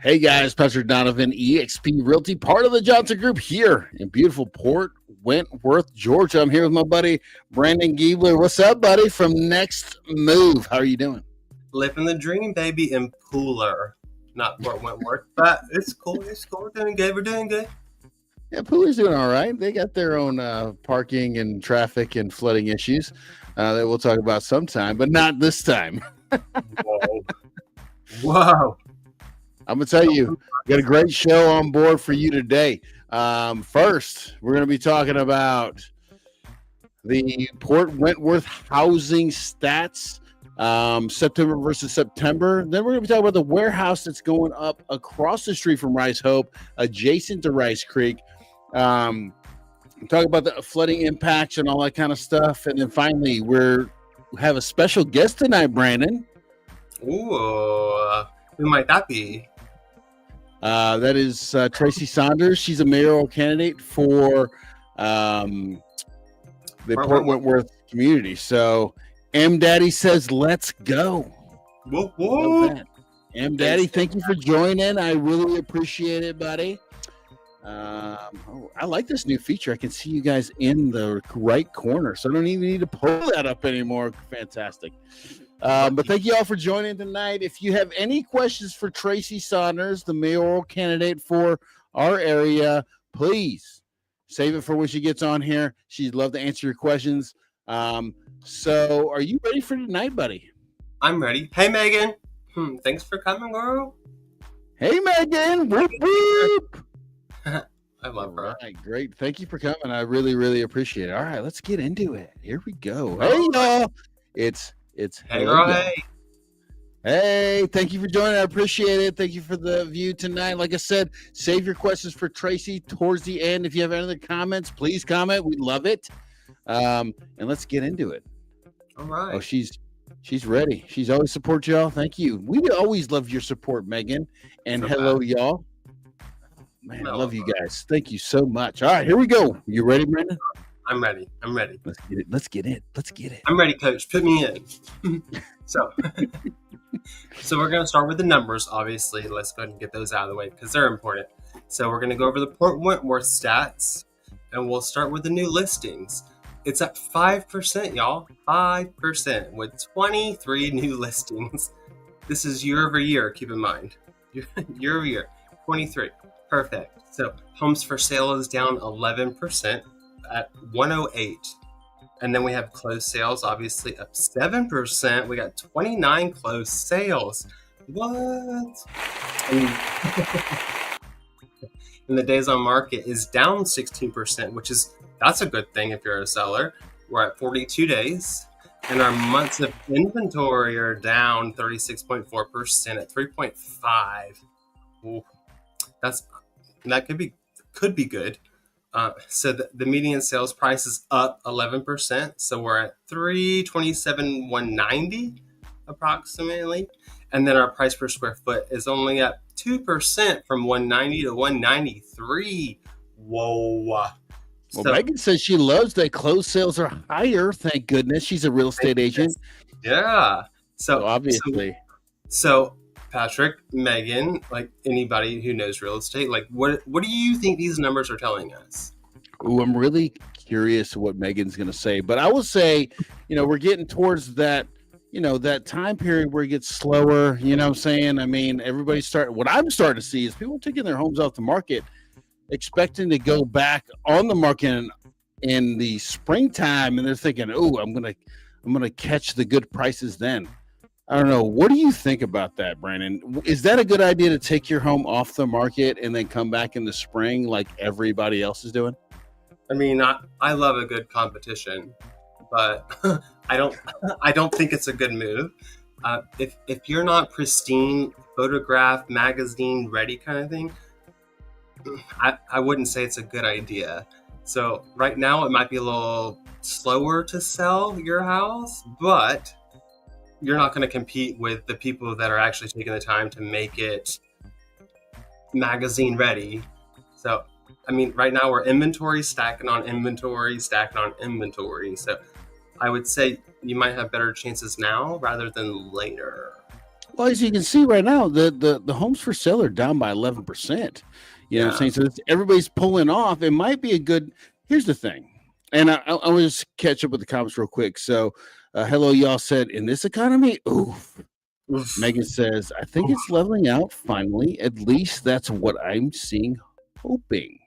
Hey guys, Patrick Donovan, eXp Realty, part of the Johnson Group here in beautiful Port Wentworth, Georgia. I'm here with my buddy Brandon Giebler. What's up, buddy? From Next Move. How are you doing? Living the dream, baby, in Pooler, not Port Wentworth, but it's cool. It's cool. We're doing good. We're doing good. Yeah, Pooler's doing all right. They got their own parking and traffic and flooding issues that we'll talk about sometime, but not this time. Whoa. I'm going to tell you, we got a great show on board for you today. First, we're going to be talking about the Port Wentworth housing stats, September versus September. Then we're going to be talking about the warehouse that's going up across the street from Rice Hope, adjacent to Rice Creek. Talk about the flooding impacts and all that kind of stuff. And then finally, we have a special guest tonight, Brandon. Ooh, who might that be? That is Tracy Saunders. She's a mayoral candidate for the Port Wentworth community. So M Daddy says, let's go. Whoa. M Daddy, thank you for joining. I really appreciate it, buddy. I like this new feature. I can see you guys in the right corner, so I don't even need to pull that up anymore. Fantastic. But thank you all for joining tonight. If you have any questions for Tracy Saunders, the mayoral candidate for our area, please save it for when she gets on here. She'd love to answer your questions. So are you ready for tonight, buddy? I'm ready. Hey, Megan. Thanks for coming, girl. Hey, Megan. Whoop, whoop. I love her. All right, great. Thank you for coming. I really, really appreciate it. All right, let's get into it. Here we go. Hey, y'all. It's hey, girl. Hey. Hey, thank you for joining. I appreciate it. Thank you for the view tonight. Like I said, save your questions for Tracy towards the end. If you have any other comments, please comment. We love it. And let's get into it. All right. Oh, she's ready. She's always support y'all. Thank you. We always love your support, Megan. And hello, y'all. Man, I love you guys. Thank you so much. All right, here we go. You ready, Brandon? I'm ready. Let's get it. Let's get it. I'm ready, Coach. Put me in. So we're going to start with the numbers, obviously. Let's go ahead and get those out of the way because they're important. So we're going to go over the Port Wentworth stats, and we'll start with the new listings. It's at 5%, y'all. 5% with 23 new listings. This is year over year, keep in mind. Year over year, 23. Perfect. So homes for sale is down 11% at 108. And then we have closed sales, obviously up 7%. We got 29 closed sales. What? And the days on market is down 16%, that's a good thing if you're a seller. We're at 42 days. And our months of inventory are down 36.4% at 3.5. Ooh, that could be good. So the median sales price is up 11%. So we're at $327,190 approximately. And then our price per square foot is only up 2% from 190 to 193. Whoa. Well, Megan says she loves that closed sales are higher. Thank goodness. She's a real estate agent. Yeah. So obviously. So Patrick, Megan, like anybody who knows real estate, like what do you think these numbers are telling us? Ooh, I'm really curious what Megan's going to say, but I will say, we're getting towards that, that time period where it gets slower. You know what I'm saying? I mean, what I'm starting to see is people taking their homes off the market, expecting to go back on the market in the springtime, and they're thinking, "Oh, I'm gonna catch the good prices then." I don't know. What do you think about that, Brandon? Is that a good idea to take your home off the market and then come back in the spring like everybody else is doing? I mean, I love a good competition, but I don't think it's a good move. If you're not pristine, photograph, magazine ready kind of thing, I wouldn't say it's a good idea. So right now it might be a little slower to sell your house, but you're not going to compete with the people that are actually taking the time to make it magazine ready. So, I mean, right now we're inventory, stacking on inventory. So I would say you might have better chances now rather than later. Well, as you can see right now, the homes for sale are down by 11%. You know what I'm saying? So everybody's pulling off. It might be a good. Here's the thing, and I will just catch up with the comments real quick. So, hello, y'all said in this economy, oof. Megan says, I think it's leveling out finally. At least that's what I'm seeing, hoping.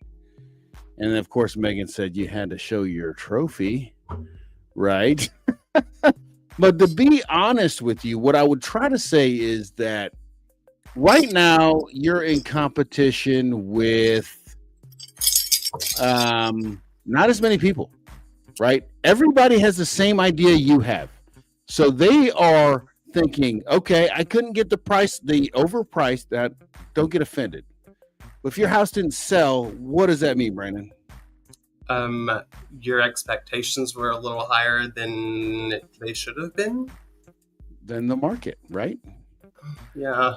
And of course, Megan said you had to show your trophy, right? But to be honest with you, what I would try to say is that right now you're in competition with not as many people, right? Everybody has the same idea you have. So they are thinking, okay, I couldn't get the price, the overpriced that, don't get offended. But if your house didn't sell, what does that mean, Brandon? Your expectations were a little higher than they should have been. Than the market, right? Yeah.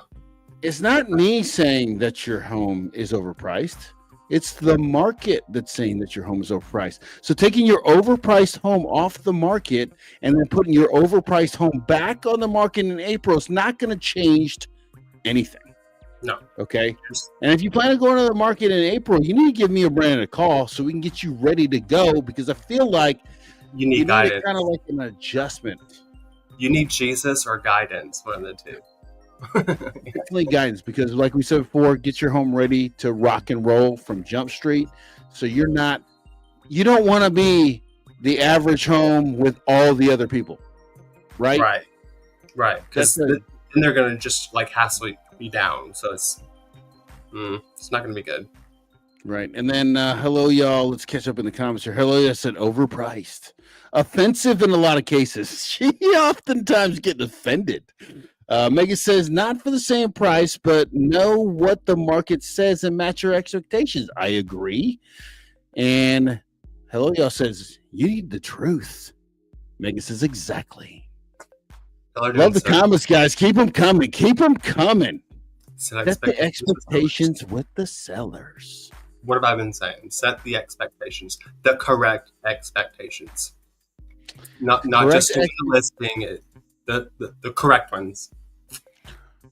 It's not me saying that your home is overpriced. It's the market that's saying that your home is overpriced. So taking your overpriced home off the market and then putting your overpriced home back on the market in April is not going to change anything. No. Okay. And if you plan on going to the market in April, you need to give me or Brandon a call so we can get you ready to go, because I feel like you need guidance. Kind of like an adjustment. You need Jesus or guidance, one of the two. Definitely guidance, because like we said before, get your home ready to rock and roll from Jump Street. So you don't want to be the average home with all the other people, right? Right. Because then they're going to just like hassle you down. So it's not going to be good. Right. And then hello, y'all. Let's catch up in the comments here. Hello, y'all said overpriced. Offensive in a lot of cases. She oftentimes getting offended. Megan says, not for the same price, but know what the market says and match your expectations. I agree. And hello, y'all says, you need the truth. Megan says, exactly. Love the comments, guys. Keep them coming. Keep them coming. Set the expectations with the sellers. What have I been saying? Set the expectations. The correct expectations. Not correct just listing the correct ones.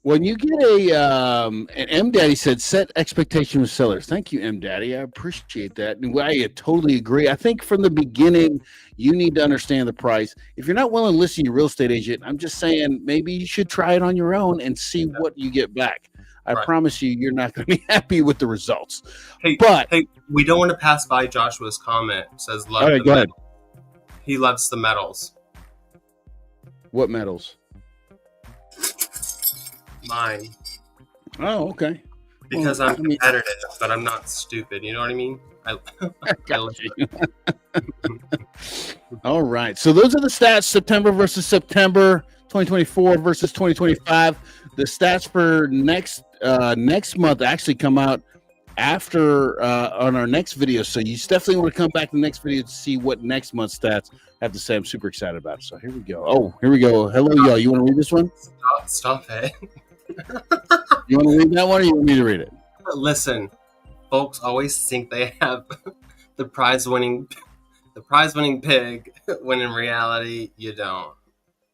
When you get and M Daddy said, set expectations with sellers. Thank you, M Daddy. I appreciate that. And I totally agree. I think from the beginning, you need to understand the price. If you're not willing to listen to your real estate agent, I'm just saying maybe you should try it on your own and see what you get back. I promise you're not going to be happy with the results. Hey, we don't want to pass by Joshua's comment. It says, love go ahead. He loves the metals. What metals? Mine. Oh, okay. Because I'm competitive, but I'm not stupid. You know what I mean? I got you. All right. So those are the stats: September versus September, 2024 versus 2025. The stats for next month actually come out after on our next video. So you definitely want to come back to the next video to see what next month's stats have to say. I'm super excited about it. So here we go. Oh, here we go. Hello, y'all. You want to read this one? Stop it. You want to read that one, or you want me to read it? Listen, folks always think they have the prize-winning pig, when in reality you don't.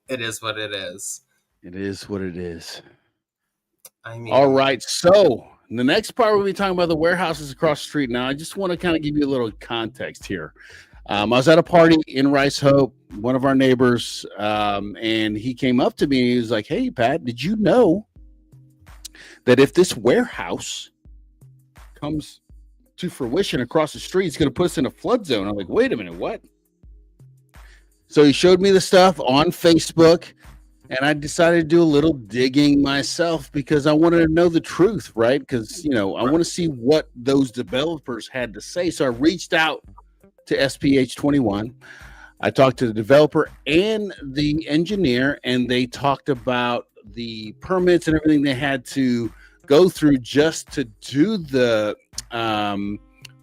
It is what it is. It is what it is. I mean, all right. So the next part we'll be talking about the warehouses across the street. Now, I just want to kind of give you a little context here. I was at a party in Rice Hope, one of our neighbors, and he came up to me and he was like, "Hey, Pat, did you know that if this warehouse comes to fruition across the street, it's going to put us in a flood zone?" I'm like, "Wait a minute, what?" So he showed me the stuff on Facebook, and I decided to do a little digging myself because I wanted to know the truth, right? Because, I want to see what those developers had to say. So I reached out to SPH 21. I talked to the developer and the engineer, and they talked about the permits and everything they had to go through just to do the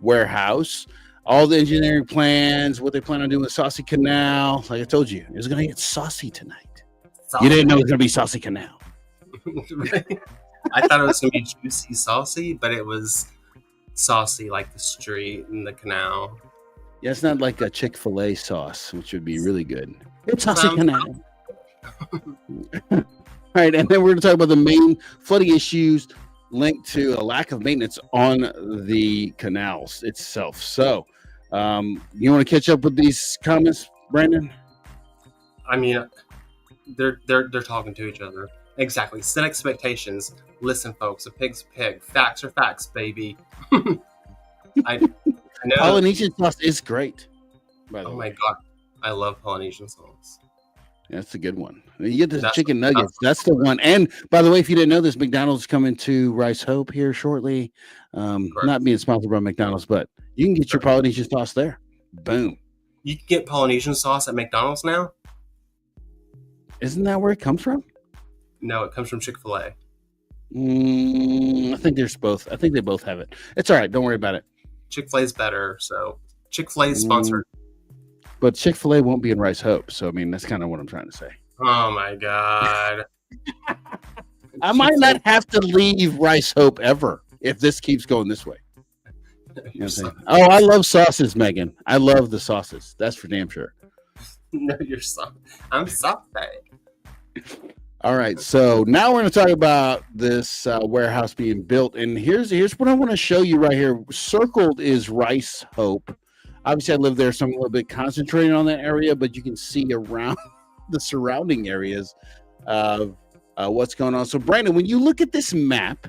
warehouse, all the engineering plans, what they plan on doing with Saucy Canal. Like I told you, it was going to get saucy tonight. You didn't know it was going to be Saucy Canal. I thought it was going to be juicy saucy, but it was saucy like the street and the canal. Yeah, it's not like a Chick-fil-A sauce, which would be really good. It's Saucy Canal. right, and then we're going to talk about the main flooding issues linked to a lack of maintenance on the canals itself. So, you want to catch up with these comments, Brandon? I mean, they're talking to each other. Exactly. Set expectations. Listen, folks. A pig's a pig. Facts are facts, baby. I know. Polynesian sauce is great. By the Oh way. my god, I love Polynesian sauce. That's a good one. You get the chicken nuggets. That's the one. And by the way, if you didn't know this, McDonald's coming to Rice Hope here shortly. Not being sponsored by McDonald's, but you can get your Polynesian sauce there. Boom. You can get Polynesian sauce at McDonald's now? Isn't that where it comes from? No, it comes from Chick-fil-A. I think there's both. I think they both have it. It's all right. Don't worry about it. Chick-fil-A is better, so Chick-fil-A is sponsored. But Chick-fil-A won't be in Rice Hope, so I mean that's kind of what I'm trying to say. Oh my god! I might not have to leave Rice Hope ever if this keeps going this way. You know I love sauces, Megan. I love the sauces. That's for damn sure. No, you're soft. I'm soft bag. All right, so now we're going to talk about this warehouse being built, and here's what I want to show you right here. Circled is Rice Hope. Obviously, I live there, so I'm a little bit concentrated on that area, but you can see around the surrounding areas of what's going on. So, Brandon, when you look at this map,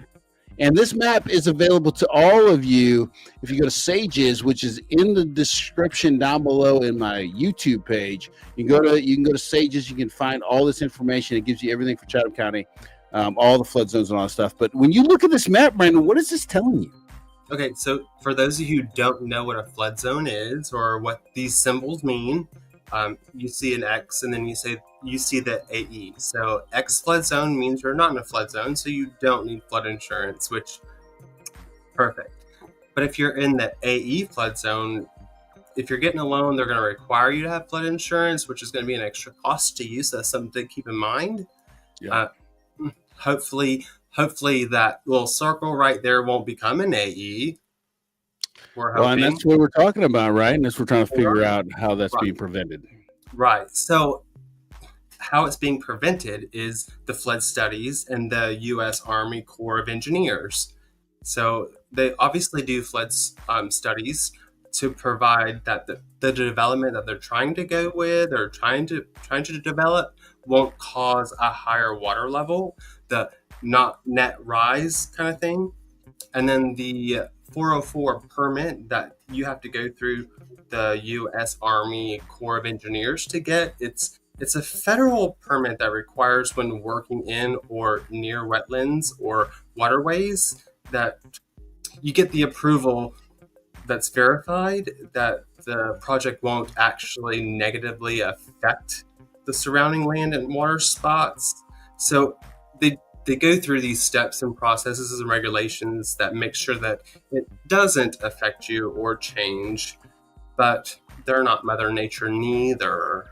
and this map is available to all of you if you go to Sages, which is in the description down below in my YouTube page. You can go to Sages. You can find all this information. It gives you everything for Chatham County, all the flood zones and all that stuff. But when you look at this map, Brandon, what is this telling you? Okay, so for those of you who don't know what a flood zone is or what these symbols mean, you see an X and then you see the AE. So X flood zone means you're not in a flood zone, so you don't need flood insurance, which perfect. But if you're in the AE flood zone, if you're getting a loan, they're going to require you to have flood insurance, which is going to be an extra cost to you. So that's something to keep in mind. Yeah. Hopefully that little circle right there won't become an AE. Well, and that's what we're talking about, right? And that's what we're trying to figure out how that's being prevented. Right. So how it's being prevented is the flood studies and the U.S. Army Corps of Engineers. So they obviously do flood studies to provide that the development that they're trying to go with or trying to develop won't cause a higher water level, the not net rise kind of thing. And then the 404 permit that you have to go through the U.S. Army Corps of Engineers to get, it's a federal permit that requires when working in or near wetlands or waterways that you get the approval that's verified that the project won't actually negatively affect the surrounding land and water spots. So they go through these steps and processes and regulations that make sure that it doesn't affect you or change, but they're not Mother Nature neither.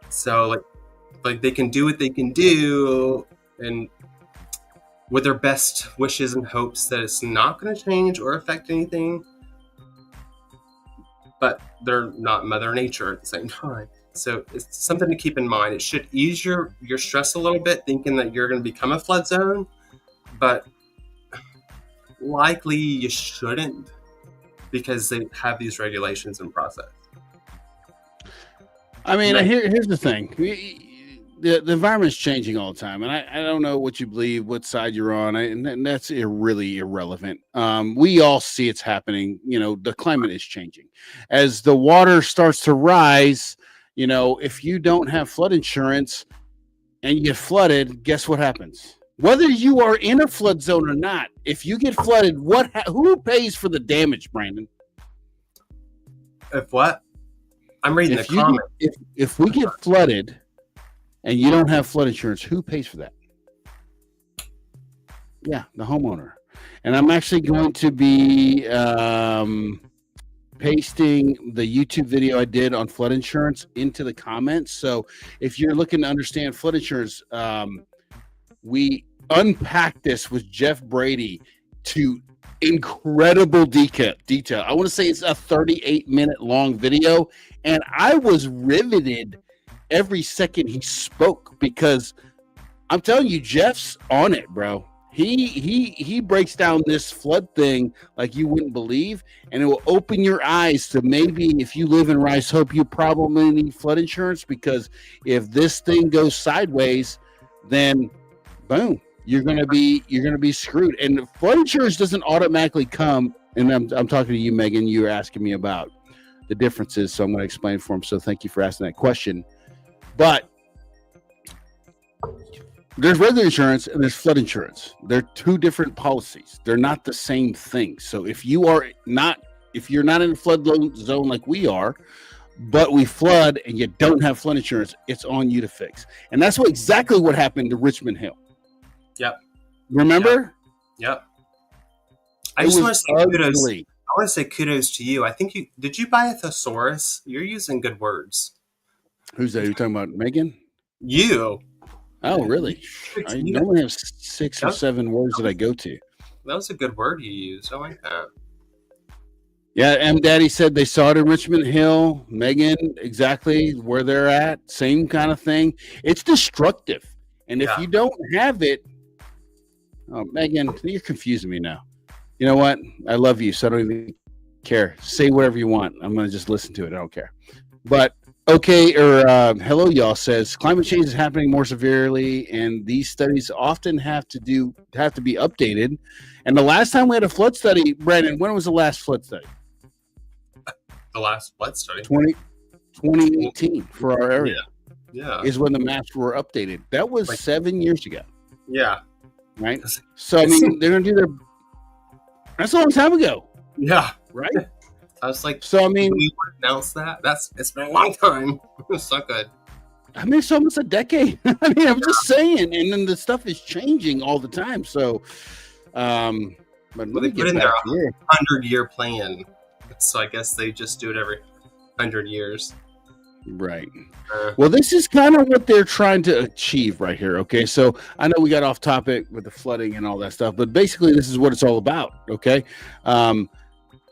So like they can do what they can do and with their best wishes and hopes that it's not going to change or affect anything, but they're not Mother Nature at the same time. So it's something to keep in mind. It should ease your stress a little bit, thinking that you're going to become a flood zone, but likely you shouldn't because they have these regulations in process. I mean, here's the thing. The environment is changing all the time, and I don't know what you believe, what side you're on, and that's really irrelevant. We all see it's happening. The climate is changing. As the water starts to rise, if you don't have flood insurance and you get flooded, guess what happens? Whether you are in a flood zone or not, if you get flooded, who pays for the damage, Brandon? If what? I'm reading the comment. If we get flooded and you don't have flood insurance, who pays for that? Yeah, the homeowner. And I'm actually going to be pasting the YouTube video I did on flood insurance into the comments. So if you're looking to understand flood insurance, we unpacked this with Jeff Brady to incredible detail. I want to say it's a 38-minute long video, and I was riveted every second he spoke because I'm telling you, Jeff's on it, bro. He breaks down this flood thing like you wouldn't believe, and it will open your eyes to maybe if you live in Rice Hope, you probably need flood insurance, because if this thing goes sideways, then boom, you're gonna be screwed. And flood insurance doesn't automatically come. And I'm talking to you, Megan. You were asking me about the differences, so I'm going to explain it for him. So thank you for asking that question. But there's regular insurance and there's flood insurance. They're two different policies. They're not the same thing. So if you're not in a flood zone like we are, but we flood and you don't have flood insurance, it's on you to fix. And that's exactly what happened to Richmond Hill. Yep. Remember? Yep. I just want to say kudos. I want to say kudos to you. I think did you buy a thesaurus? You're using good words. Who's that? You're talking about Megan? You. Oh, really? I normally have 6 or 7 words that I go to. That was a good word you used. I like that. Yeah, M Daddy said they saw it in Richmond Hill. Megan, exactly where they're at. Same kind of thing. It's destructive. And if you don't have it, oh, Megan, you're confusing me now. You know what? I love you, so I don't even care. Say whatever you want. I'm going to just listen to it. I don't care. But, okay, hello, y'all says, climate change is happening more severely, and these studies often have to be updated. And the last time we had a flood study, Brandon, when was the last flood study? The last flood study? 2018 for our area. Yeah. Is when the maps were updated. That was 7 years ago. Yeah. Right? So, I mean, they're going to do their... That's a long time ago. Yeah. Right? I was like, so I mean, we announced that. It's been a long time. It's so good. I mean, it's almost a decade. I mean, I'm just saying, and then the stuff is changing all the time. So, but they put in their 100-year plan. So I guess they just do it every 100 years. Right. Well, this is kind of what they're trying to achieve right here. Okay. So I know we got off topic with the flooding and all that stuff, but basically this is what it's all about. Okay.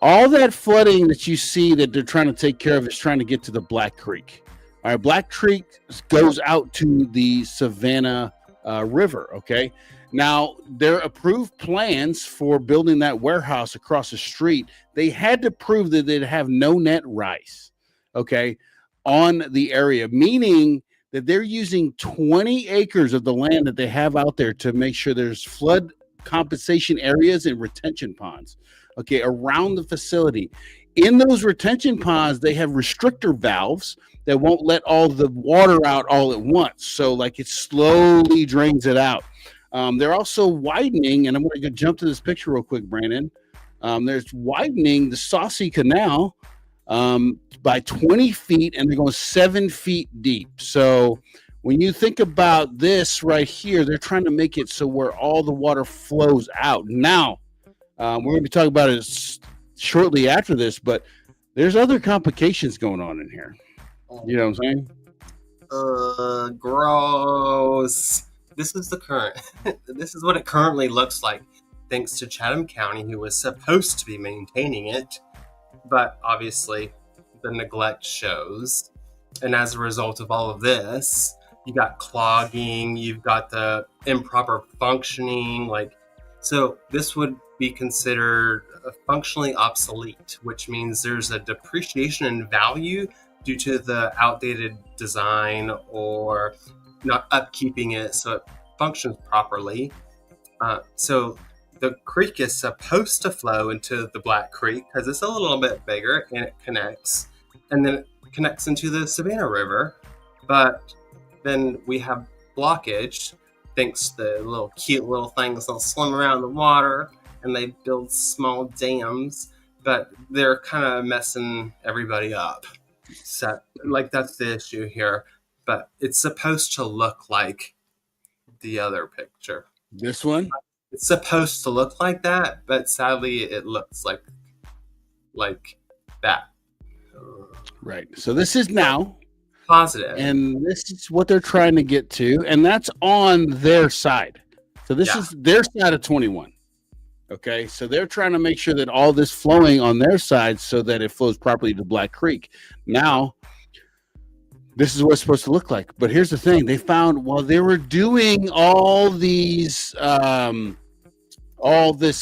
All that flooding that you see that they're trying to take care of is trying to get to the Black Creek. All right. Black Creek goes out to the Savannah River. Okay. Now, their approved plans for building that warehouse across the street, they had to prove that they'd have no net rise. Okay. On the area, meaning that they're using 20 acres of the land that they have out there to make sure there's flood compensation areas and retention ponds, okay, around the facility. In those retention ponds, they have restrictor valves that won't let all the water out all at once. So, like, it slowly drains it out. They're also widening, and I'm going to jump to this picture real quick, Brandon. There's widening the Saucy Canal by 20 feet, and they're going 7 feet deep. So when you think about this right here, they're trying to make it so where all the water flows out. Now, we're going to be talking about it shortly after this, but there's other complications going on in here. You know what I'm saying? Gross. This is this is what it currently looks like, thanks to Chatham County, who was supposed to be maintaining it. But obviously, the neglect shows. And as a result of all of this, you got clogging, you've got the improper functioning. So this would be considered functionally obsolete, which means there's a depreciation in value due to the outdated design or not upkeeping it so it functions properly. So the creek is supposed to flow into the Black Creek because it's a little bit bigger and it connects. And then it connects into the Savannah River. But then we have blockage, thanks to the little cute little things that'll swim around the water. And they build small dams. But they're kind of messing everybody up. So, that's the issue here. But it's supposed to look like the other picture. This one? It's supposed to look like that, but sadly it looks like that. Right. So this is now positive. And this is what they're trying to get to. And that's on their side. So this is their side of 21. Okay. So they're trying to make sure that all this flowing on their side so that it flows properly to Black Creek. Now, this is what it's supposed to look like. But here's the thing: they found while they were doing all this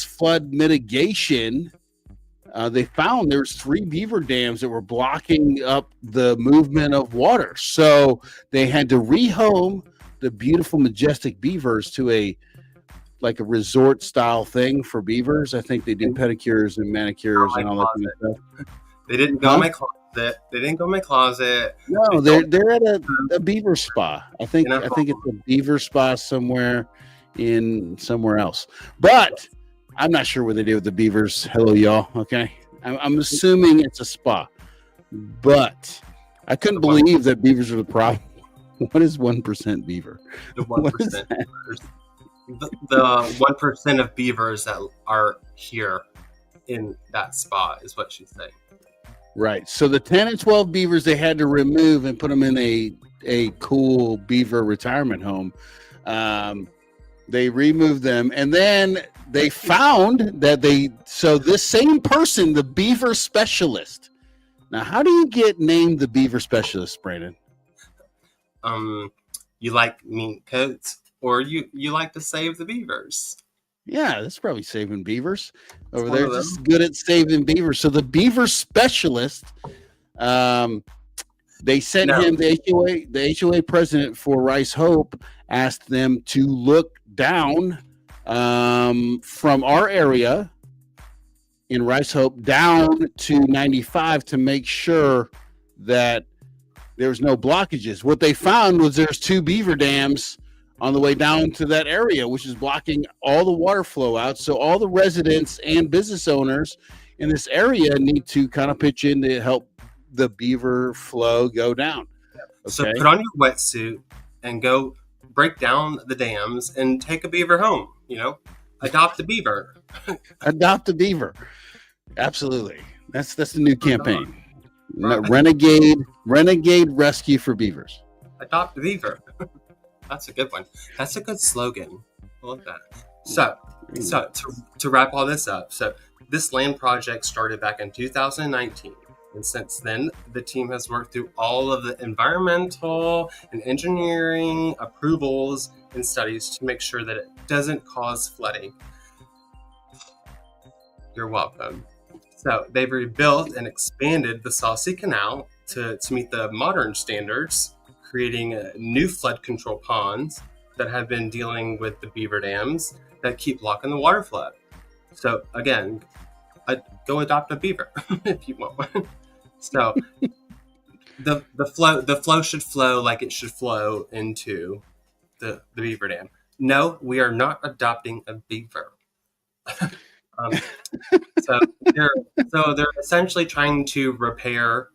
flood mitigation, they found there's 3 beaver dams that were blocking up the movement of water. So they had to rehome the beautiful, majestic beavers to a resort style thing for beavers. I think they do pedicures and manicures and all that kind of stuff. They didn't go in my closet. They didn't go in my closet. No, they're at a beaver spa. I think it's a beaver spa somewhere else. But I'm not sure what they do with the beavers. Hello, y'all. Okay, I'm assuming it's a spa, but I couldn't believe that beavers are the problem. What is 1% beaver? The 1%. The 1% of beavers that are here in that spa is what she's saying. Right. So the 10 and 12 beavers they had to remove and put them in a cool beaver retirement home. They removed them, and then they found that this same person, the beaver specialist. Now, how do you get named the beaver specialist, Brandon? You like mink coats, or you like to save the beavers? Yeah, that's probably saving beavers over there. Just good at saving beavers. So the beaver specialist, they sent him the HOA president for Rice Hope asked them to look down from our area in Rice Hope down to 95 to make sure that there's no blockages. What they found was there's 2 beaver dams on the way down to that area, which is blocking all the water flow out. So all the residents and business owners in this area need to kind of pitch in to help the beaver flow go down. Okay? So put on your wetsuit and go break down the dams and take a beaver home. Adopt a beaver. Adopt a beaver. Absolutely. That's the new campaign. Renegade rescue for beavers. Adopt a beaver. That's a good one. That's a good slogan. I love that. So to wrap all this up, so this land project started back in 2019. And since then, the team has worked through all of the environmental and engineering approvals and studies to make sure that it doesn't cause flooding. You're welcome. So they've rebuilt and expanded the Saucy Canal to meet the modern standards, creating new flood control ponds that have been dealing with the beaver dams that keep blocking the water flow. So again, go adopt a beaver if you want one. So the flow should flow like it should flow into the beaver dam. No, we are not adopting a beaver. So they're essentially trying to repair.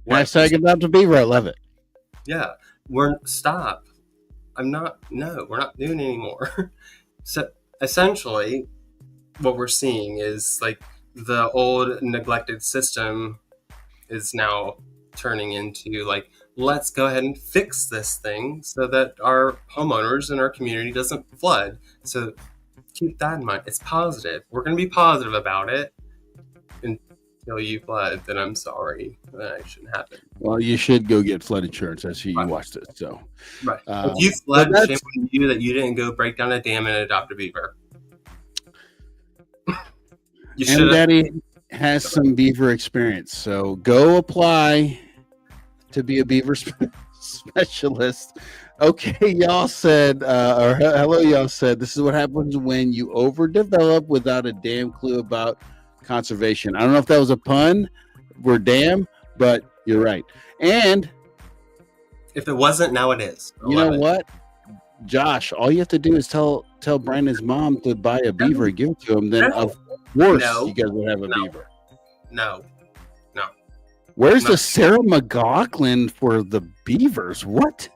Hashtag adopt a beaver. I love it. Yeah, stop. We're not doing it anymore. So essentially, what we're seeing is like the old neglected system is now turning into like, let's go ahead and fix this thing so that our homeowners in our community doesn't flood. So keep that in mind. It's positive. We're going to be positive about it until you flood. Then I'm sorry. That shouldn't happen. Well, you should go get flood insurance. I see you watched it. So, right. If you flood, shame on you that you didn't go break down a dam and adopt a beaver. You should. Daddy has some beaver experience, so go apply to be a beaver specialist. Okay, y'all said, or hello, y'all said, this is what happens when you overdevelop without a damn clue about conservation. I don't know if that was a pun. We're damn, but you're right. And if it wasn't, now it is. You know what, Josh? All you have to do is tell Brandon's mom to buy a beaver and give it to him. Then of course you guys will have a beaver. No. Where's the Sarah McLachlan for the beavers? What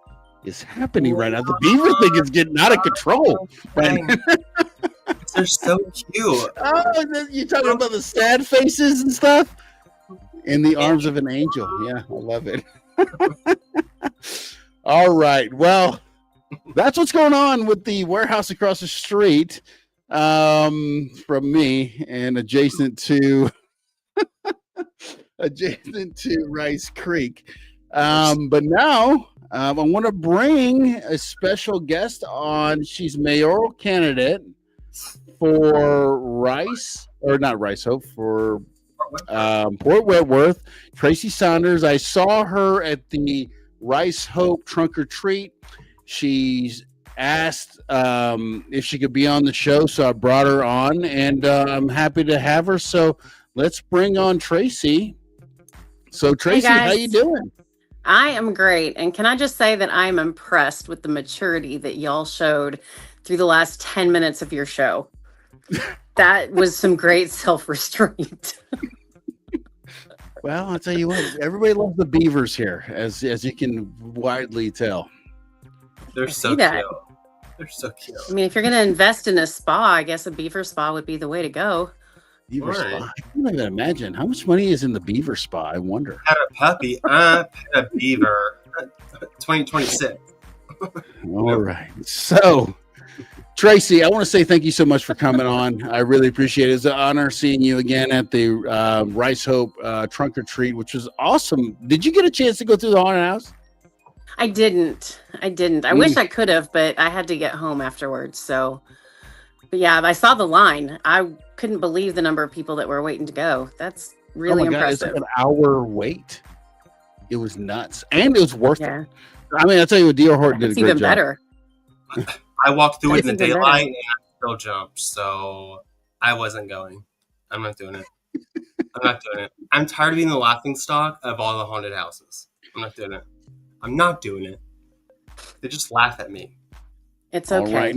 is happening right now? The beaver thing is getting out of control. They're so cute. Oh, you're talking about the sad faces and stuff? In the arms of an angel. Yeah, I love it. All right. Well, that's what's going on with the warehouse across the street from me and adjacent to Rice Creek. But now I want to bring a special guest on. She's mayoral candidate for Rice, or not Rice Hope, for Port Wentworth, Tracy Saunders. I saw her at the Rice Hope Trunk or Treat. She's asked if she could be on the show, so I brought her on, and I'm happy to have her. So let's bring on Tracy. So Tracy, how you doing? I am great. And can I just say that I'm impressed with the maturity that y'all showed through the last 10 minutes of your show. That was some great self-restraint. Well, I'll tell you what, everybody loves the Beavers here, as you can widely tell. They're so cute. They're so cute. I mean, if you're going to invest in a spa, I guess a Beaver spa would be the way to go. Beaver spa. I can't even imagine how much money is in the Beaver spa. I wonder. Had a puppy. I had a Beaver. 2026. All right. So, Tracy, I want to say thank you so much for coming on. I really appreciate it. It's an honor seeing you again at the Rice Hope Trunk or Treat, which was awesome. Did you get a chance to go through the haunted house? I didn't. I wish I could have, but I had to get home afterwards. So, but yeah, I saw the line. I couldn't believe the number of people that were waiting to go. That's really impressive. It's like an hour wait. It was nuts, and it was worth it. I mean, I'll tell you what, D.R. Horton did a great job. Even better. I walked through it in the daylight and I still jumped, so I wasn't going. I'm not doing it. I'm tired of being the laughing stock of all the haunted houses. I'm not doing it. They just laugh at me. It's okay. All right.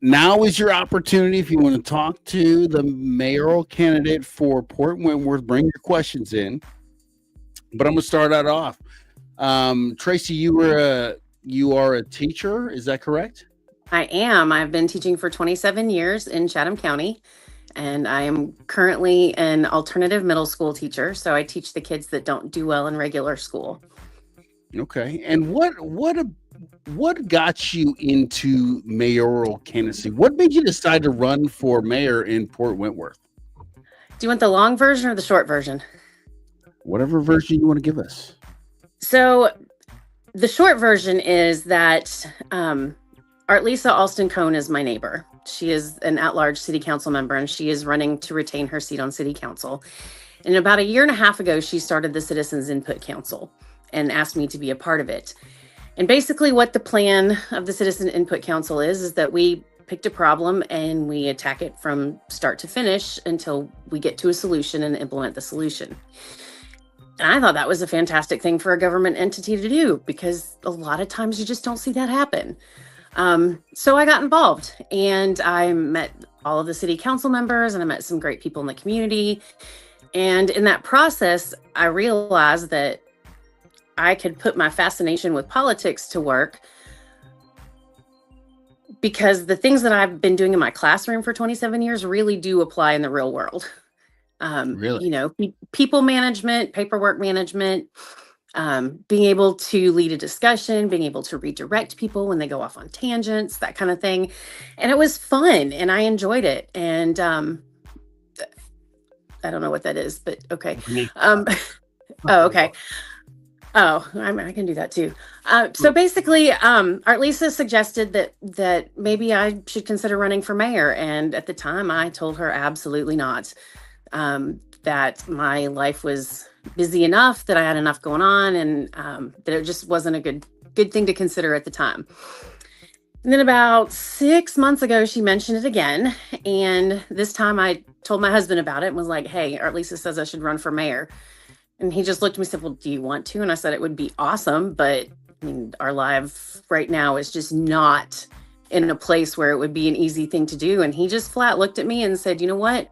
Now is your opportunity if you want to talk to the mayoral candidate for Port Wentworth. Bring your questions in. But I'm going to start out off. Tracy, you are a teacher. Is that correct? I am. I've been teaching for 27 years in Chatham County, and I am currently an alternative middle school teacher. So I teach the kids that don't do well in regular school. Okay. And what got you into mayoral candidacy? What made you decide to run for mayor in Port Wentworth? Do you want the long version or the short version? Whatever version you want to give us. So the short version is that Artlisa Alston Cohn is my neighbor. She is an at-large city council member, and she is running to retain her seat on city council. And about a year and a half ago, she started the Citizens Input Council and asked me to be a part of it. And basically what the plan of the Citizen Input Council is that we picked a problem and we attack it from start to finish until we get to a solution and implement the solution. And I thought that was a fantastic thing for a government entity to do, because a lot of times you just don't see that happen. So I got involved, and I met all of the city council members, and I met some great people in the community. And in that process, I realized that I could put my fascination with politics to work, because the things that I've been doing in my classroom for 27 years really do apply in the real world. Really? You know, people management, paperwork management, being able to lead a discussion, being able to redirect people when they go off on tangents, that kind of thing. And it was fun, and I enjoyed it. And I don't know what that is, but okay. Oh, okay. Oh, I can do that too. So basically, Artlisa suggested that maybe I should consider running for mayor. And at the time, I told her absolutely not. That my life was busy enough, that I had enough going on, and that it just wasn't a good thing to consider at the time. And then about 6 months ago, she mentioned it again. And this time I told my husband about it and was like, hey, Artlisa says I should run for mayor. And he just looked at me and said, well, do you want to? And I said, it would be awesome. But I mean, our life right now is just not in a place where it would be an easy thing to do. And he just flat looked at me and said, you know what?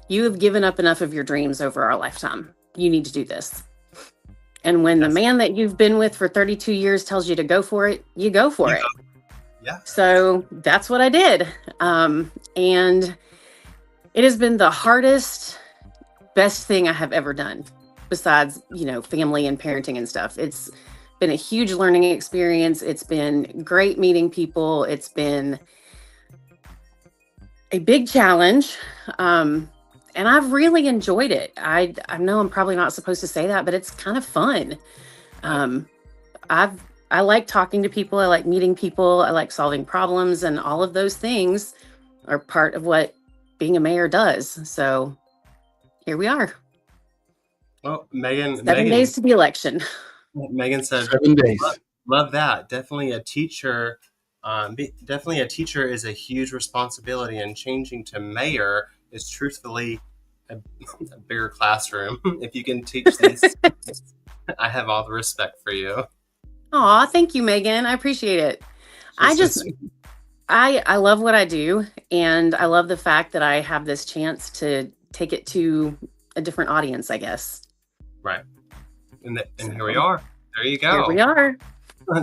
You have given up enough of your dreams over our lifetime. You need to do this. And when the man that you've been with for 32 years tells you to go for it, you go for it. Yeah. So that's what I did. And it has been the hardest, best thing I have ever done, besides, you know, family and parenting and stuff. It's been a huge learning experience. It's been great meeting people. It's been a big challenge. And I've really enjoyed it. I know I'm probably not supposed to say that, but it's kind of fun. I like talking to people. I like meeting people. I like solving problems, and all of those things are part of what being a mayor does. So here we are. Well, Megan, 7 days to the election. Megan said, 7 days. Love that. Definitely a teacher. Definitely a teacher is a huge responsibility, and changing to mayor is truthfully a bigger classroom. If you can teach these, I have all the respect for you. Aw, thank you, Megan. I appreciate it. I love what I do, and I love the fact that I have this chance to take it to a different audience, I guess. Right. And here we are. There you go. Here we are.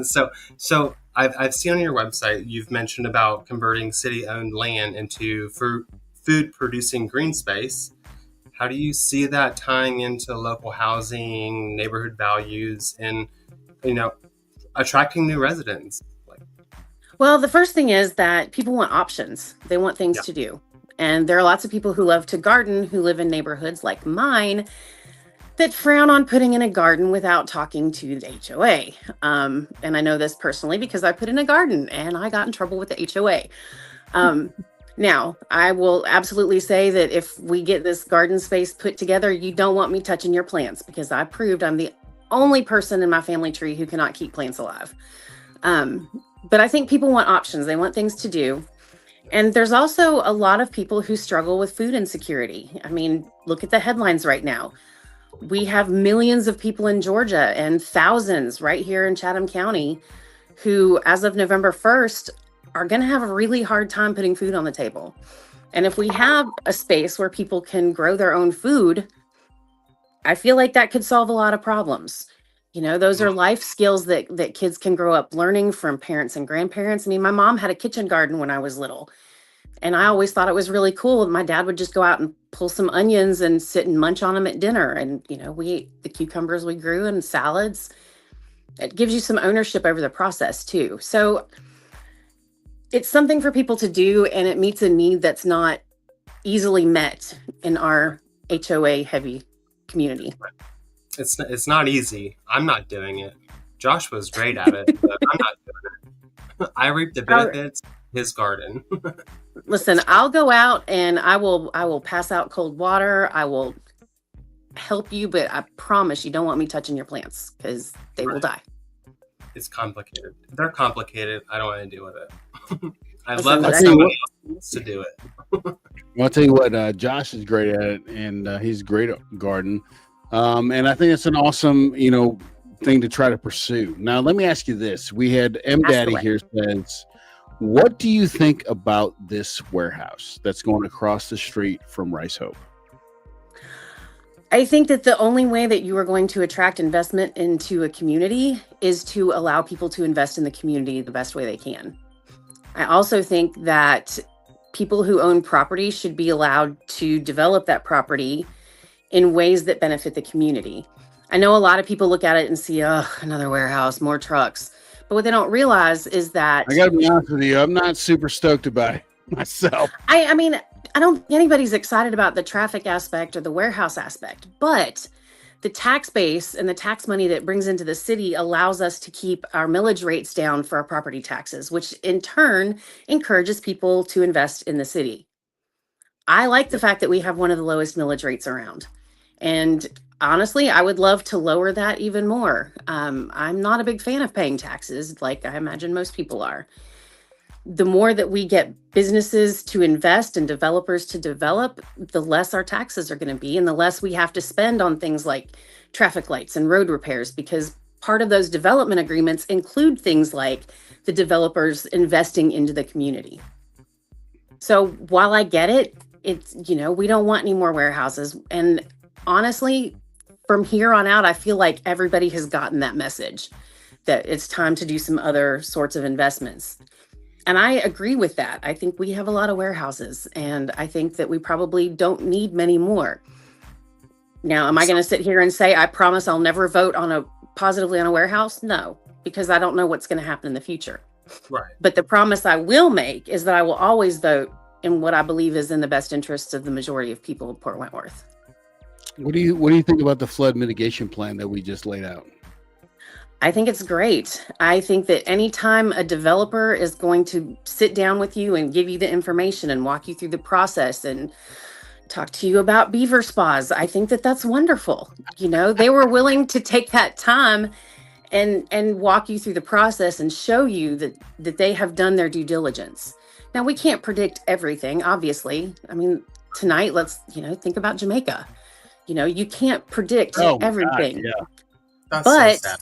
So I've seen on your website you've mentioned about converting city-owned land into food-producing green space. How do you see that tying into local housing, neighborhood values, and attracting new residents? Well, the first thing is that people want options. They want things to do. And there are lots of people who love to garden who live in neighborhoods like mine that frown on putting in a garden without talking to the HOA. And I know this personally because I put in a garden and I got in trouble with the HOA. Now, I will absolutely say that if we get this garden space put together, you don't want me touching your plants, because I proved I'm the only person in my family tree who cannot keep plants alive. But I think people want options. They want things to do. And there's also a lot of people who struggle with food insecurity. I mean, look at the headlines right now. We have millions of people in Georgia and thousands right here in Chatham County who, as of November 1st, are going to have a really hard time putting food on the table. And if we have a space where people can grow their own food, I feel like that could solve a lot of problems. Those are life skills that kids can grow up learning from parents and grandparents. I mean, my mom had a kitchen garden when I was little, and I always thought it was really cool. My dad would just go out and pull some onions and sit and munch on them at dinner. And, we ate the cucumbers we grew and salads. It gives you some ownership over the process too. So it's something for people to do, and it meets a need that's not easily met in our HOA heavy community. It's not easy. I'm not doing it. Josh was great at it, but I'm not doing it. I reap the benefits of his garden. Listen, I'll go out and I will pass out cold water. I will help you, but I promise you don't want me touching your plants, because they will die. It's complicated. They're complicated. I don't want to deal with it. I'd Listen, love for somebody else to do it. Well, I'll tell you what, Josh is great at it, and he's great at garden. And I think it's an awesome, thing to try to pursue. Now, let me ask you this. We had M Daddy here says, what do you think about this warehouse that's going across the street from Rice Hope? I think that the only way that you are going to attract investment into a community is to allow people to invest in the community the best way they can. I also think that people who own property should be allowed to develop that property in ways that benefit the community. I know a lot of people look at it and see, another warehouse, more trucks. But what they don't realize is that... I got to be honest with you, I'm not super stoked about it myself. I mean, I don't think anybody's excited about the traffic aspect or the warehouse aspect, but the tax base and the tax money that brings into the city allows us to keep our millage rates down for our property taxes, which in turn encourages people to invest in the city. I like the fact that we have one of the lowest millage rates around. And honestly, I would love to lower that even more. I'm not a big fan of paying taxes, like I imagine most people are. The more that we get businesses to invest and developers to develop, the less our taxes are going to be, and the less we have to spend on things like traffic lights and road repairs, because part of those development agreements include things like the developers investing into the community. So while I get it, it's, we don't want any more warehouses. And honestly, from here on out, I feel like everybody has gotten that message that it's time to do some other sorts of investments. And I agree with that. I think we have a lot of warehouses, and I think that we probably don't need many more. Now, am I going to sit here and say, I promise I'll never vote positively on a warehouse? No, because I don't know what's going to happen in the future. Right. But the promise I will make is that I will always vote in what I believe is in the best interests of the majority of people of Port Wentworth. What do you think about the flood mitigation plan that we just laid out? I think it's great. I think that anytime a developer is going to sit down with you and give you the information and walk you through the process and talk to you about Beaver spas, I think that that's wonderful. You know, they were willing to take that time and walk you through the process and show you that they have done their due diligence. Now, we can't predict everything, obviously. I mean, tonight, let's, think about Jamaica. You can't predict everything. God, yeah. That's But so sad.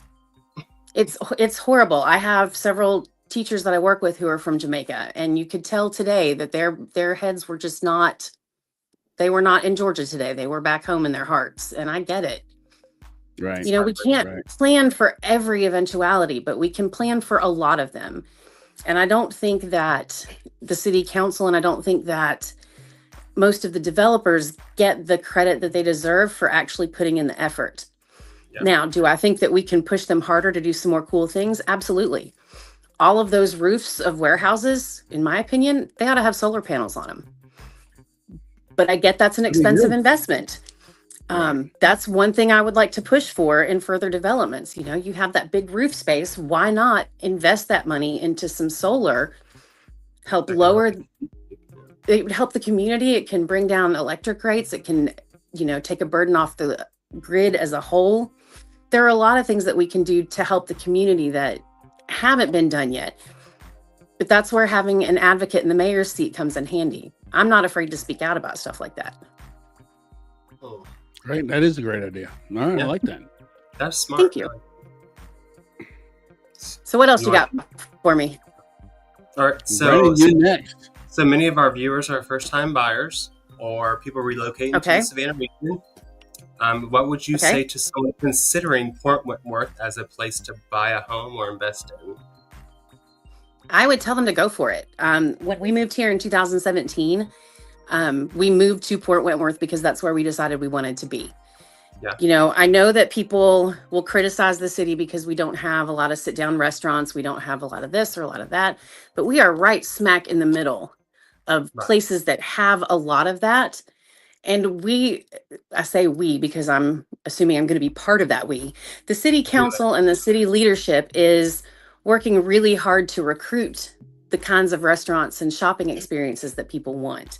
it's horrible. I have several teachers that I work with who are from Jamaica, and you could tell today that their heads were just not, they were not in Georgia today. They were back home in their hearts, and I get it. Right. We can't plan for every eventuality, but we can plan for a lot of them. And I don't think that the city council, and I don't think that most of the developers get the credit that they deserve for actually putting in the effort. Yeah. Now, do I think that we can push them harder to do some more cool things? Absolutely. All of those roofs of warehouses, in my opinion, they ought to have solar panels on them. But I get that's an expensive investment. That's one thing I would like to push for in further developments. You have that big roof space. Why not invest that money into some solar? It would help the community. It can bring down electric rates. It can, take a burden off the grid as a whole. There are a lot of things that we can do to help the community that haven't been done yet. But that's where having an advocate in the mayor's seat comes in handy. I'm not afraid to speak out about stuff like that. Oh, Right. That is a great idea. All right. Yeah. I like that. that's smart. Thank you. So what else you got for me? All right. Brandon, you next. So many of our viewers are first-time buyers or people relocating to the Savannah region. What would you say to someone considering Port Wentworth as a place to buy a home or invest in? I would tell them to go for it. When we moved here in 2017, we moved to Port Wentworth because that's where we decided we wanted to be. Yeah. I know that people will criticize the city because we don't have a lot of sit-down restaurants. We don't have a lot of this or a lot of that, but we are right smack in the middle of places that have a lot of that. And I say we because I'm assuming I'm going to be part of that we. The city council and the city leadership is working really hard to recruit the kinds of restaurants and shopping experiences that people want.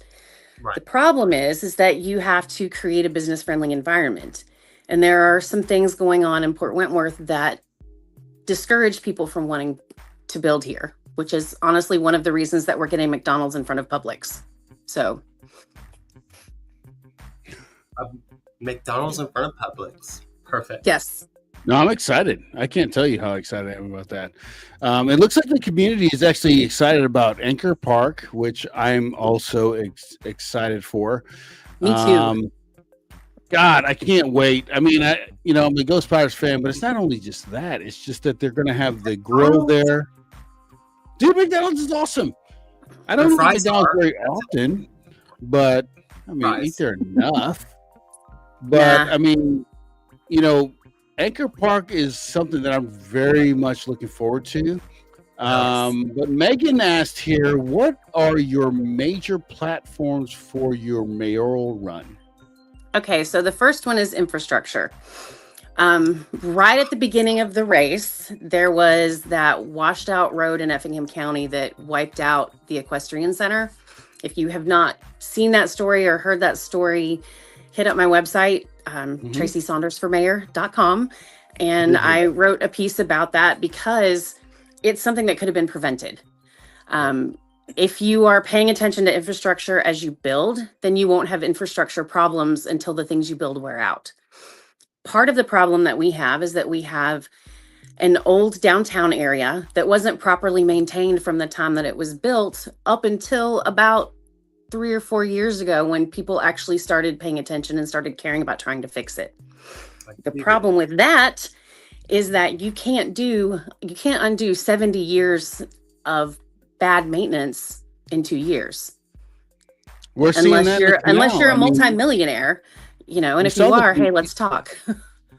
Right. The problem is that you have to create a business-friendly environment. And there are some things going on in Port Wentworth that discourage people from wanting to build here, which is honestly one of the reasons that we're getting McDonald's in front of Publix. So McDonald's in front of Publix. Perfect. yes. No, I'm excited. I can't tell you how excited I am about that. It looks like the community is actually excited about Anchor Park, which I'm also excited for. Me too. God, I can't wait. I mean, I'm a Ghost Pirates fan, but it's not only just that. It's just that they're going to have the grill there. Dude, McDonald's is awesome. I don't eat McDonald's very often, but I mean, eat there enough. But I mean, Anchor Park is something that I'm very much looking forward to. But Megan asked here, what are your major platforms for your mayoral run? Okay, so the first one is infrastructure. Right at the beginning of the race, there was that washed out road in Effingham County that wiped out the equestrian center. If you have not seen that story or heard that story, hit up my website, TracySaundersForMayor.com. And I wrote a piece about that because it's something that could have been prevented. If you are paying attention to infrastructure as you build, then you won't have infrastructure problems until the things you build wear out. Part of the problem that we have is that we have an old downtown area that wasn't properly maintained from the time that it was built up until about 3 or 4 years ago when people actually started paying attention and started caring about trying to fix it. The problem with that is that you can't undo 70 years of bad maintenance in 2 years. We're seeing that unless you're a multimillionaire, and if you are, hey, let's talk.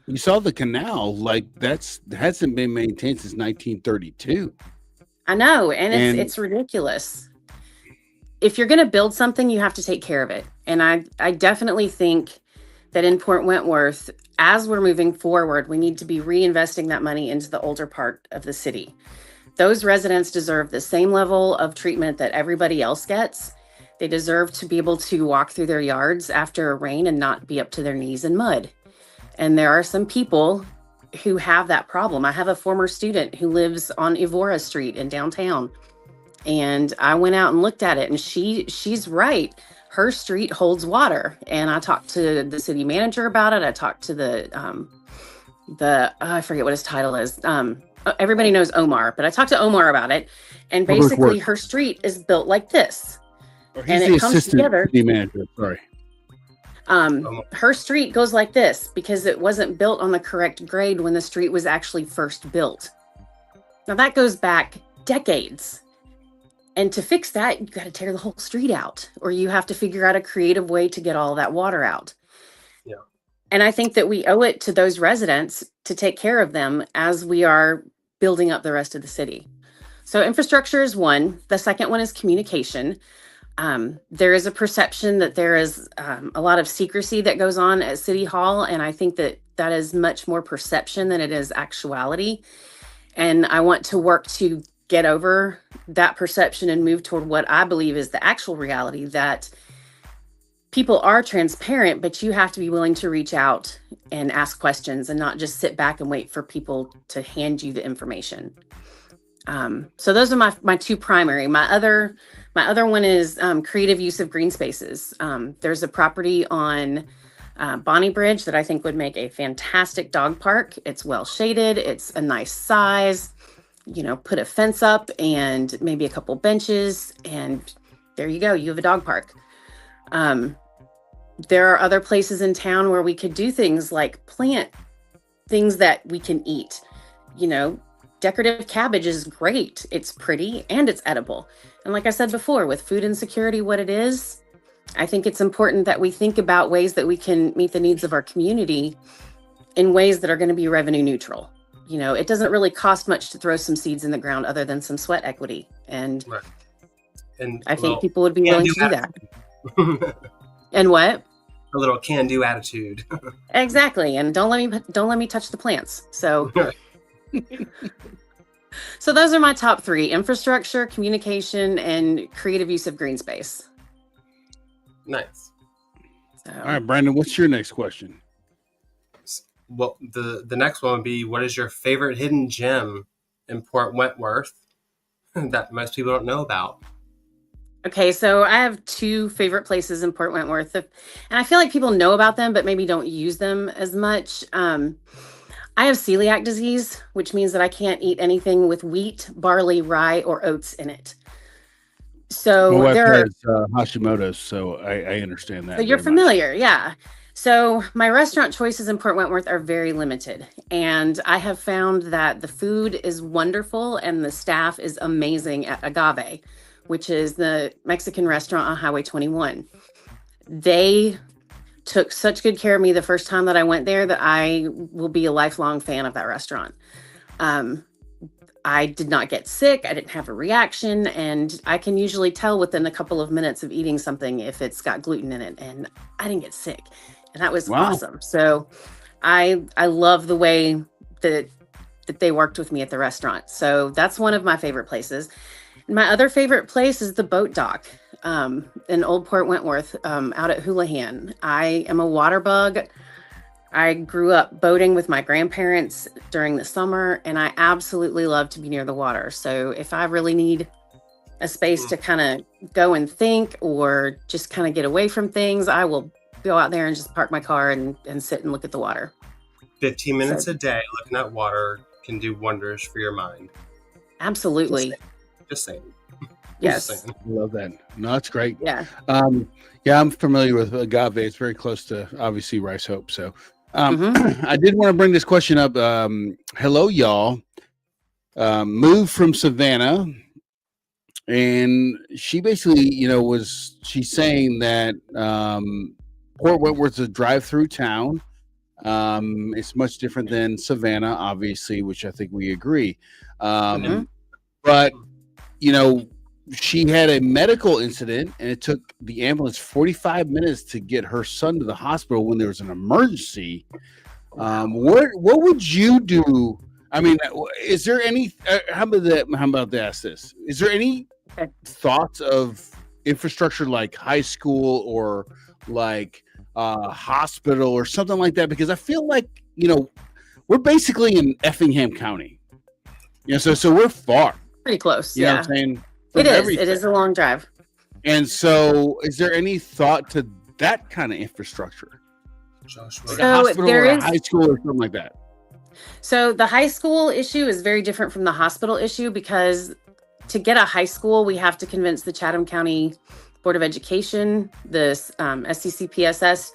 You saw the canal, like that hasn't been maintained since 1932. I know, and it's ridiculous. If you're going to build something, you have to take care of it. And I definitely think that in Port Wentworth, as we're moving forward, we need to be reinvesting that money into the older part of the city. Those residents deserve the same level of treatment that everybody else gets. They deserve to be able to walk through their yards after a rain and not be up to their knees in mud. And there are some people who have that problem. I have a former student who lives on Evora Street in downtown. And I went out and looked at it, and she's right. Her street holds water. And I talked to the city manager about it. I talked to I forget what his title is. Everybody knows Omar, but I talked to Omar about it. And basically her street is built like this. And it comes together. City manager, sorry. Her street goes like this because it wasn't built on the correct grade when the street was actually first built. Now that goes back decades. And to fix that, you got to tear the whole street out, or you have to figure out a creative way to get all that water out. Yeah. And I think that we owe it to those residents to take care of them as we are building up the rest of the city. So infrastructure is one. The second one is communication. There is a perception that there is a lot of secrecy that goes on at City Hall. And I think that that is much more perception than it is actuality. And I want to work to get over that perception and move toward what I believe is the actual reality, that people are transparent, but you have to be willing to reach out and ask questions and not just sit back and wait for people to hand you the information. So those are my two primary. My other one is creative use of green spaces. There's a property on Bonnie Bridge that I think would make a fantastic dog park. It's well shaded. It's a nice size. Put a fence up and maybe a couple benches, and there you go. You have a dog park. There are other places in town where we could do things like plant things that we can eat. Decorative cabbage is great. It's pretty and it's edible. And like I said before, with food insecurity, what it is, I think it's important that we think about ways that we can meet the needs of our community in ways that are going to be revenue neutral. It doesn't really cost much to throw some seeds in the ground other than some sweat equity. And, right. And I think people would be willing to do that. And what? A little can-do attitude. Exactly. And don't let me touch the plants. So, so those are my top three: infrastructure, communication, and creative use of green space. Nice. So. All right, Brandon, what's your next question? Well, the next one would be, what is your favorite hidden gem in Port Wentworth that most people don't know about? Okay, so I have two favorite places in Port Wentworth, and I feel like people know about them, but maybe don't use them as much. I have celiac disease, which means that I can't eat anything with wheat, barley, rye, or oats in it. So my wife there has Hashimoto's, so I understand that. So you're familiar, yeah. So my restaurant choices in Port Wentworth are very limited, and I have found that the food is wonderful and the staff is amazing at Agave, which is the Mexican restaurant on Highway 21. They took such good care of me the first time that I went there that I will be a lifelong fan of that restaurant. I did not get sick. I didn't have a reaction, and I can usually tell within a couple of minutes of eating something if it's got gluten in it, and I didn't get sick. And that was awesome. So I love the way that they worked with me at the restaurant. So that's one of my favorite places. And my other favorite place is the boat dock in Old Port Wentworth out at Houlihan. I am a water bug. I grew up boating with my grandparents during the summer, and I absolutely love to be near the water. So if I really need a space to kind of go and think or just kind of get away from things, I will go out there and just park my car and sit and look at the water. 15 minutes a day looking at water can do wonders for your mind. Absolutely. Just saying. Yes. Just saying. I love that. No, that's great. Yeah. Yeah, I'm familiar with agave. It's very close to obviously rice hope. So I did want to bring this question up. Hello, y'all. Moved from Savannah, and she basically, she's saying that Port Wentworth is a drive-through town. It's much different than Savannah, obviously, which I think we agree. But, she had a medical incident, and it took the ambulance 45 minutes to get her son to the hospital when there was an emergency. What would you do? I mean, is there any? How about that? How about to ask this? Is there any Okay. thoughts of infrastructure like high school or like hospital or something like that? Because I feel like we're basically in Effingham County. So we're far. Pretty close. You know Yeah, what I'm saying? it From is. everything. It is a long drive. And so, is there any thought to that kind of infrastructure, Josh, like what- a So hospital there or a is- high school or something like that? So the high school issue is very different from the hospital issue because to get a high school, we have to convince the Chatham County Board of Education, the SCCPSS,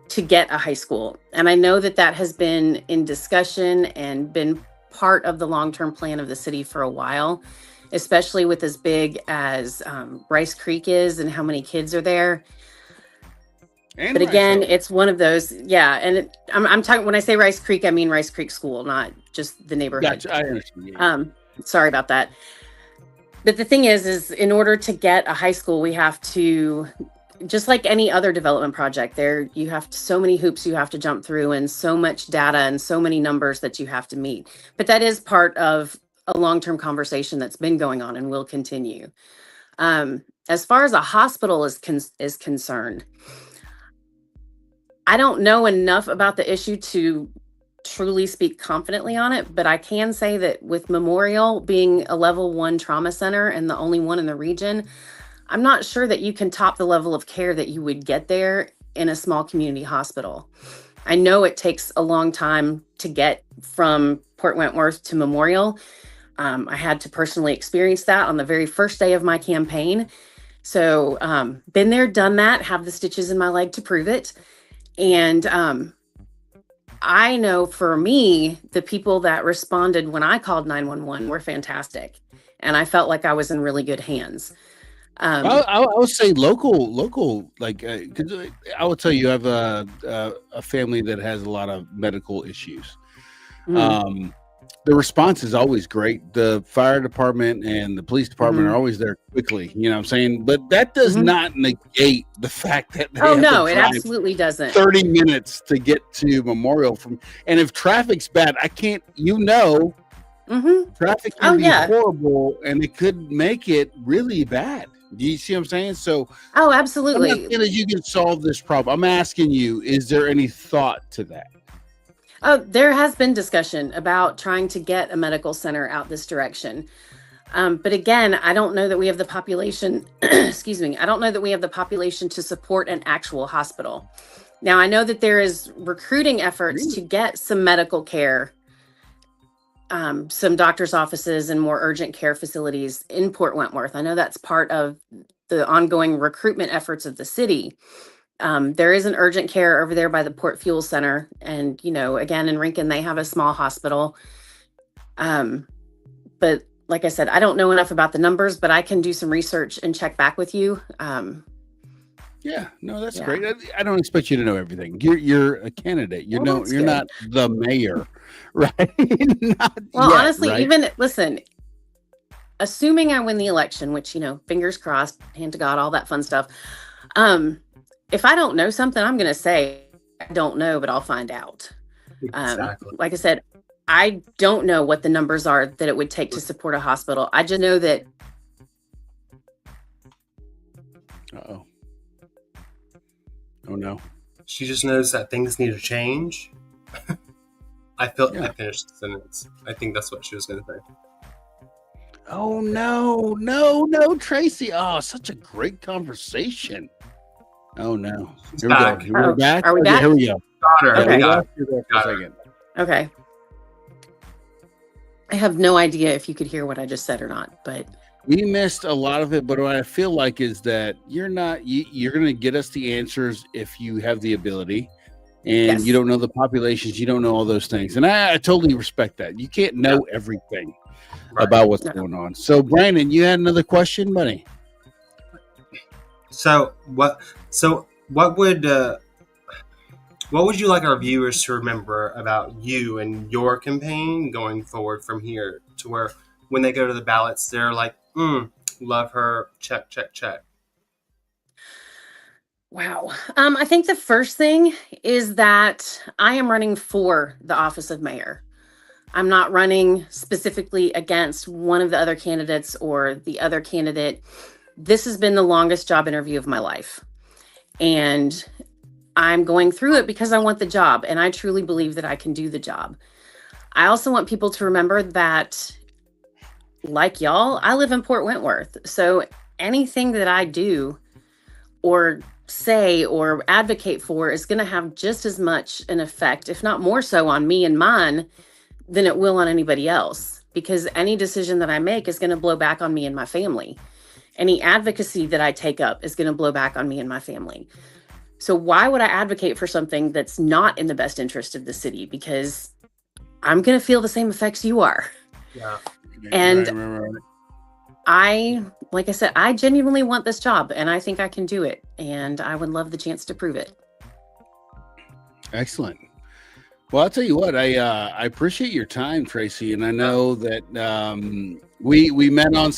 to get a high school. And I know that that has been in discussion and been part of the long-term plan of the city for a while, especially with as big as Rice Creek is and how many kids are there. And But again, Rifle. it's one of those, yeah. And I'm talking, when I say Rice Creek, I mean Rice Creek School, not just the neighborhood. Gotcha, I understand. Yeah. Sorry about that. But the thing is in order to get a high school, we have to, just like any other development project, there you have so many hoops you have to jump through and so much data and so many numbers that you have to meet. But that is part of a long-term conversation that's been going on and will continue. As far as a hospital is concerned, I don't know enough about the issue to truly speak confidently on it, but I can say that with Memorial being a level 1 trauma center and the only one in the region, I'm not sure that you can top the level of care that you would get there in a small community hospital. I know it takes a long time to get from Port Wentworth to Memorial. I had to personally experience that on the very first day of my campaign. So been there, done that, have the stitches in my leg to prove it. And I know for me, the people that responded when I called 911 were fantastic. And I felt like I was in really good hands. I would say local, like, 'cause I would tell you, I have a family that has a lot of medical issues. The response is always great. The fire department and the police department are always there quickly. You know what I'm saying? But that does not negate the fact that they Oh, have no, to it drive absolutely doesn't. 30 minutes to get to Memorial and if traffic's bad, I can't, traffic can be horrible and it could make it really bad. Do you see what I'm saying? So Oh, I'm absolutely. not saying that you can solve this problem. I'm asking you, is there any thought to that? Oh, there has been discussion about trying to get a medical center out this direction. But again, I don't know that we have the population, excuse me, I don't know that we have the population to support an actual hospital. Now, I know that there is recruiting efforts to get some medical care, some doctor's offices and more urgent care facilities in Port Wentworth. I know that's part of the ongoing recruitment efforts of the city. There is an urgent care over there by the Port Fuel Center. And, again, in Rincon, they have a small hospital. But like I said, I don't know enough about the numbers, but I can do some research and check back with you. Yeah, no, that's great. I don't expect you to know everything. You're a candidate. You're not the mayor, right? Honestly, right? even listen, assuming I win the election, which, fingers crossed, hand to God, all that fun stuff. If I don't know something, I'm going to say I don't know, but I'll find out. Exactly. Like I said, I don't know what the numbers are that it would take to support a hospital. I just know that. Uh-oh. Oh, no. She just knows that things need to change. I finished the sentence. I think that's what she was going to say. Oh, no, Tracy. Oh, such a great conversation. Oh, no. She's Here back. we go. We're back. Are we Okay, back? here we go. Got her. Okay. We got her. You're there for Got a her. second. Okay. I have no idea if you could hear what I just said or not, but We missed a lot of it, but what I feel like is that you're going to get us the answers if you have the ability, and Yes. you don't know the populations, you don't know all those things, and I totally respect that. You can't know everything Right. about what's No. going on. So, Brandon, you had another question, buddy? So what would you like our viewers to remember about you and your campaign going forward from here to where when they go to the ballots, they're like, love her, check, check, check. Wow. I think the first thing is that I am running for the office of mayor. I'm not running specifically against one of the other candidates or the other candidate. This has been the longest job interview of my life. And I'm going through it because I want the job. And I truly believe that I can do the job. I also want people to remember that, like y'all, I live in Port Wentworth. So anything that I do or say or advocate for is going to have just as much an effect, if not more so, on me and mine than it will on anybody else. Because any decision that I make is going to blow back on me and my family. Any advocacy that I take up is going to blow back on me and my family. So why would I advocate for something that's not in the best interest of the city? Because I'm going to feel the same effects you are. Yeah. And Right. like I said, I genuinely want this job and I think I can do it. And I would love the chance to prove it. Excellent. Well, I'll tell you what, I appreciate your time, Tracy, and I know that we met on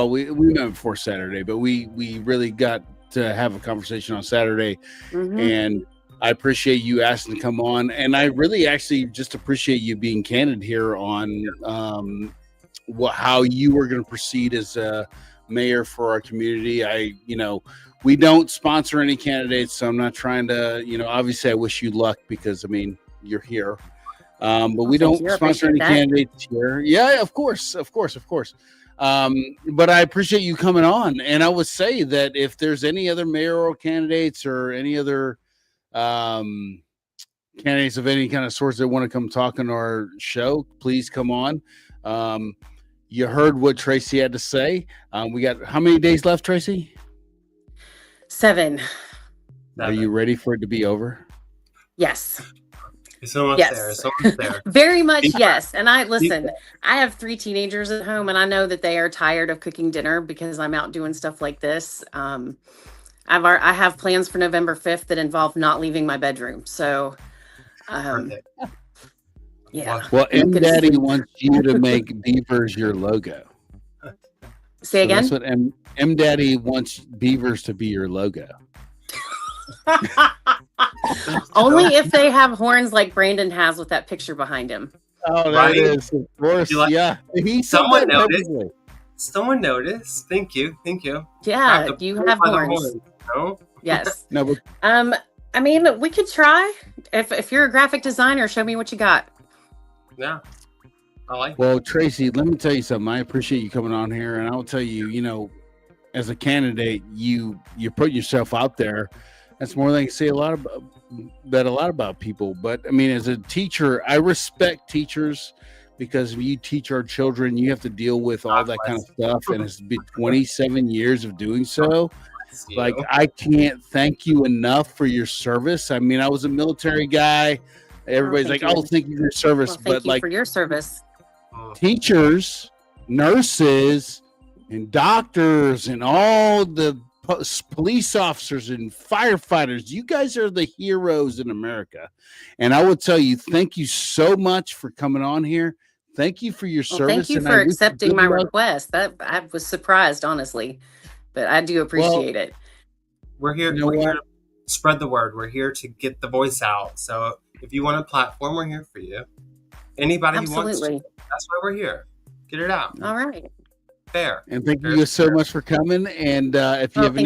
we met before Saturday, but we really got to have a conversation on Saturday, and I appreciate you asking to come on, and I really actually just appreciate you being candid here on how you were going to proceed as a mayor for our community. We don't sponsor any candidates, so I'm not trying to, obviously I wish you luck because you're here, but we don't sponsor any candidates here. Yeah, of course. But I appreciate you coming on, and I would say that if there's any other mayoral candidates or any other candidates of any kind of sorts that want to come talk on our show, please come on. You heard what Tracy had to say. We got how many days left, Tracy? 7. Are you ready for it to be over? Yes. It's almost there. It's almost there. Very much, yes. And I have 3 teenagers at home, and I know that they are tired of cooking dinner because I'm out doing stuff like this. I have plans for November 5th that involve not leaving my bedroom. So, yeah. Well, M Daddy wants you to make Beavers your logo. Say again? That's what M Daddy wants Beavers to be your logo. Only if they have horns like Brandon has with that picture behind him. Oh, that is, of course. Yeah. Someone noticed. Someone noticed. Thank you. Yeah, you have horns. No? Yes. No, but we could try. If you're a graphic designer, show me what you got. Yeah. I like Well, Tracy, let me tell you something. I appreciate you coming on here, and I'll tell you, as a candidate, you put yourself out there. That's more than I can say a lot about people. But as a teacher, I respect teachers because if you teach our children, you have to deal with all that kind of stuff. And it's been 27 years of doing so. Like, I can't thank you enough for your service. I was a military guy. Everybody's like, "Oh, thank you for your service." Well, thank you for your service. Teachers, nurses, and doctors, and all the police officers and firefighters, you guys are the heroes in America. And I will tell you, thank you so much for coming on here. Thank you for your service. Thank you for accepting my request. I was surprised, honestly, but I do appreciate it. We're here. We're here to spread the word. We're here to get the voice out. So if you want a platform, we're here for you. Anybody who wants to. That's why we're here. Get it out. All right. Fair. And thank you so much for coming. And if you have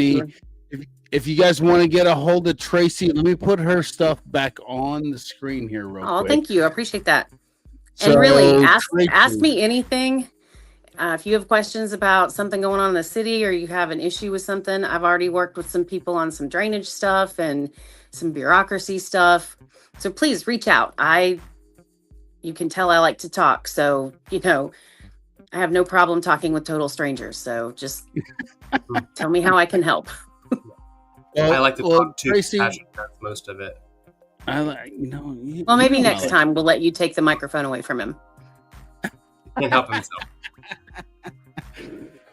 if you guys want to get a hold of Tracy, let me put her stuff back on the screen here real quick. Oh, thank you. I appreciate that. And really, ask me anything. If you have questions about something going on in the city or you have an issue with something, I've already worked with some people on some drainage stuff and some bureaucracy stuff. So please reach out. You can tell I like to talk. So, I have no problem talking with total strangers. So just tell me how I can help. I like to talk to Tracy. That's most of it. Well, maybe next time we'll let you take the microphone away from him. Can't help himself.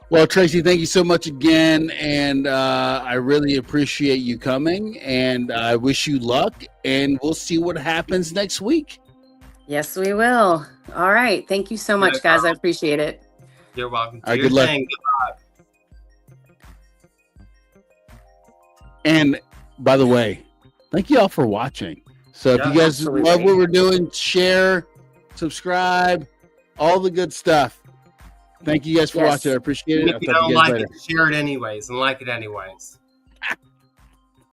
Well, Tracy, thank you so much again. And I really appreciate you coming. And I wish you luck. And we'll see what happens next week. Yes, we will. All right. Thank you so much, guys. I appreciate it. You're welcome. All right, good luck. Good luck. And by the way, thank you all for watching. So if Yeah, you guys absolutely. love what we're doing, share, subscribe, all the good stuff. Thank you guys for Yes. watching. I appreciate And it. if I'll you talk to don't you guys like later. it, share it anyways and like it anyways.